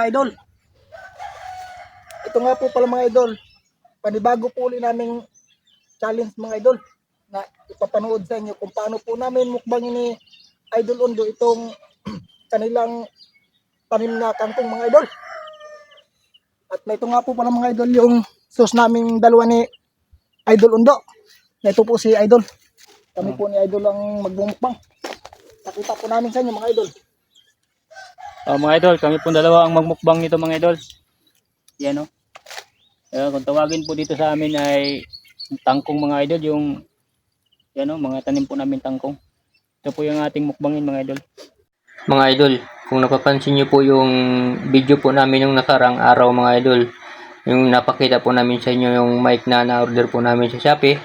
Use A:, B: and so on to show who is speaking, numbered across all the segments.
A: mga idol. Ito nga po pala mga idol, panibago po ulit naming challenge mga idol na ipapanood sa inyo kung paano po namin mukbangin ni Idol Undo itong kanilang tanim na kangkong mga idol. At na ito nga po pala mga idol yung sauce naming dalawa ni Idol Undo. Na ito po si Idol. Kami po ni Idol ang magbumukbang. Nakita po namin sa inyo mga idol.
B: Mga idol, kami po dalawa ang magmukbang nito mga idol. Yan o. Kung tawagin po dito sa amin ay tangkong mga idol, yung yan o, mga tanim po namin tangkong. Ito po yung ating mukbangin mga idol.
C: Mga idol, kung napapansin nyo po yung video po namin yung nakarang araw mga idol, yung napakita po namin sa inyo yung mic na na-order po namin sa Shopee.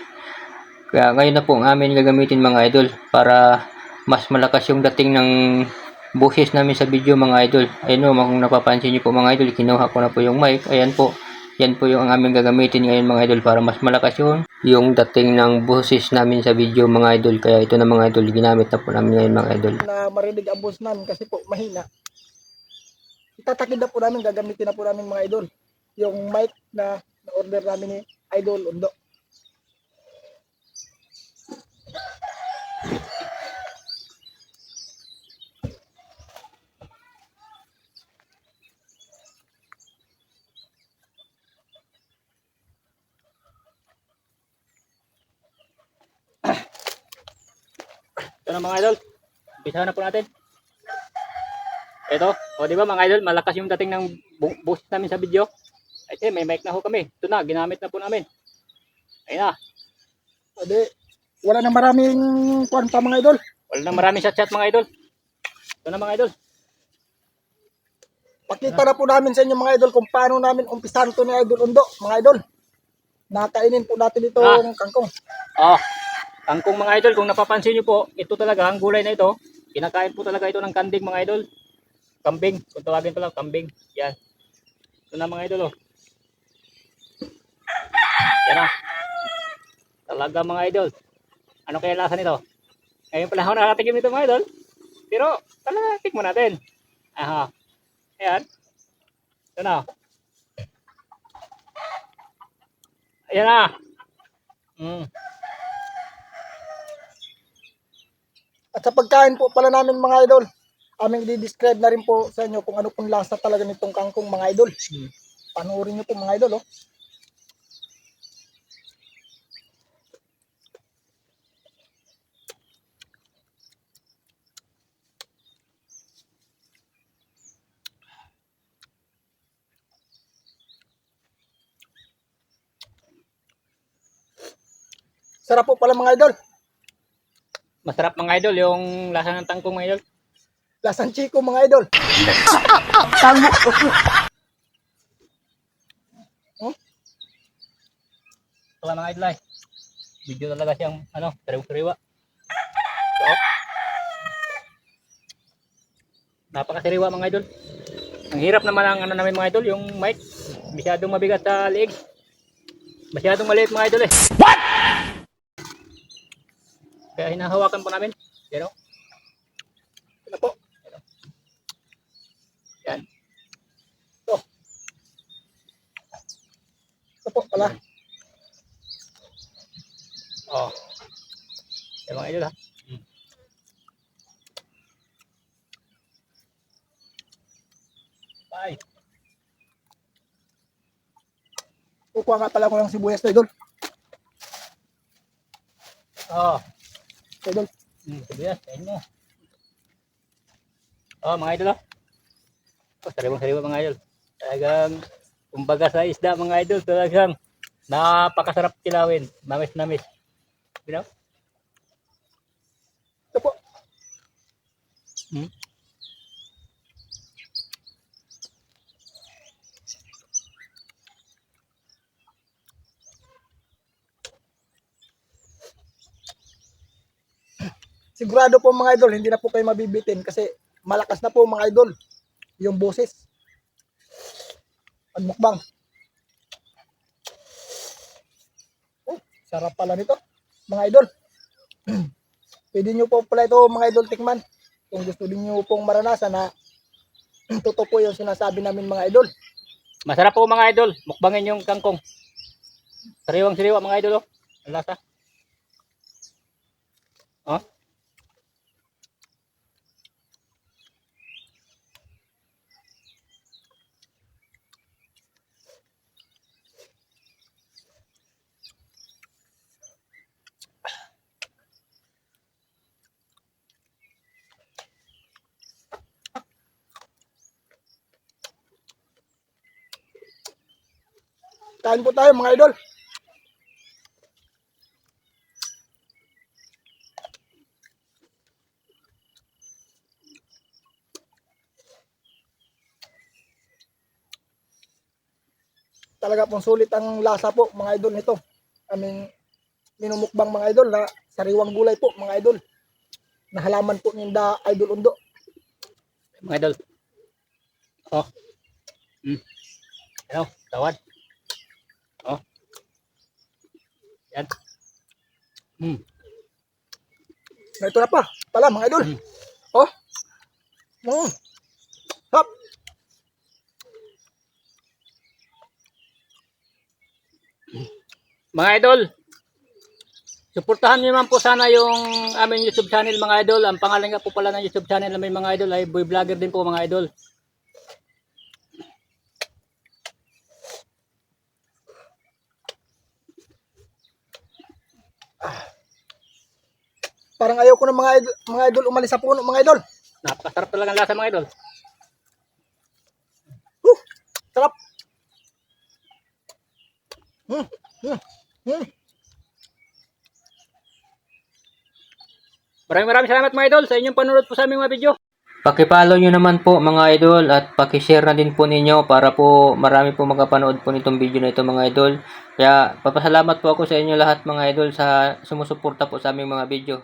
C: Kaya ngayon na po ang amin gagamitin mga idol para mas malakas yung dating ng boses namin sa video mga idol. Ayun o, kung napapansin nyo po mga idol, kinuha ko na po yung mic. Ayan po, yan po yung aming gagamitin ngayon mga idol para mas malakas yung dating ng boses namin sa video mga idol. Kaya ito na mga idol, ginamit na po namin ngayon mga idol.
A: Na marinig ang boss namin kasi po mahina. Itatakid na po namin, gagamitin na po namin mga idol yung mic na order namin ni Idol Undo.
B: Ito na mga idol, umpisahan na po natin. Ito, o di ba mga idol, malakas yung dating ng boses namin sa video. Ay, may mic na ho kami. Ito na, ginamit na po namin. Ayun na.
A: Ade, wala na maraming kwan pa mga idol.
B: Wala na maraming chat mga idol. Ito na mga idol.
A: Pakita na po namin sa inyo mga idol kung paano namin umpisahan to ni Idol Undo mga idol. Nakainin po natin itong kangkong.
B: Kangkong mga idol, kung napapansin nyo po, ito talaga, ang gulay na ito, kinakain po talaga ito ng kanding mga idol. Kambing, kung tawagin ko lang, kambing. Yan. Ito na mga idol, oh. Yan na. Talaga mga idol. Ano kaya lasa nito? Ngayon pala ako nakatikim nito mga idol. Pero, talaga, tikmo natin. Aha. Ayan. Ito na. Ayan na.
A: At sa pagkain po pala namin mga idol, aming i-describe na rin po sa inyo kung ano pong lasa talaga nitong kangkong mga idol. Panoorin nyo po mga idol, oh. Sarap po pala mga idol.
B: Masarap mga idol, yung lasa ng tangkong mga idol.
A: Lasang chiko mga idol.
B: Ito mga idol ay. Video talaga siyang, sariwa-sariwa. So, napakasariwa mga idol. Ang hirap naman ang namin mga idol, yung mic. Masyadong mabigat sa liig. Masyadong maliit mga idol eh. What? Kaya hinahawakan po namin. Yan o.
A: Ito po.
B: Yan.
A: Ito po pala.
B: Oh. Yan mga idol ha. Bye.
A: Kukuha nga pala ko ng sibuyas na idol.
B: Oh.
A: Idol.
B: Sibuyas, kain mo. Oh mga idol oh. Oh, sariwang-sariwa mga idol. Talagang, kumbaga sa isda mga idol, talagang napakasarap kilawin. Mamis-namis. You know?
A: Ito po. Sigurado po mga idol, hindi na po kayo mabibitin kasi malakas na po mga idol yung boses. Pagmukbang. Oh, sarap pala nito mga idol. Pwede nyo po pala ito mga idol tikman kung gusto niyo pong maranasan na totoo po yung sinasabi namin mga idol.
B: Masarap po mga idol. Mukbangin yung kangkong. Sariwang sariwa mga idol. Oh. Ang lasa. Oh.
A: Kain po tayo mga idol. Talaga pong sulit ang lasa po mga idol nito. Aming minumukbang mga idol na sariwang gulay po mga idol. Na halaman po ni Idol Undo.
B: Mga idol. Oh. Ano? Tawad. Oh. Yan.
A: Na ito na pa. Pala mga idol. Oh. Hop.
B: Mga idol, suportahan niyo naman po sana yung aming YouTube channel mga idol. Ang pangalan nga po pala ng YouTube channel namin mga idol ay Boy Vlogger din po mga idol.
A: Parang ayaw ko ng mga idol umalis sa puno mga idol.
B: Napakasarap talaga ang lasa mga idol.
A: Sarap.
B: Maraming salamat mga idol sa inyong panonood po sa aming mga video.
C: Pakipollow nyo naman po mga idol at pakishare na din po ninyo para po marami po makapanood po nitong video na ito mga idol. Kaya papasalamat po ako sa inyo lahat mga idol sa sumusuporta po sa aming mga video.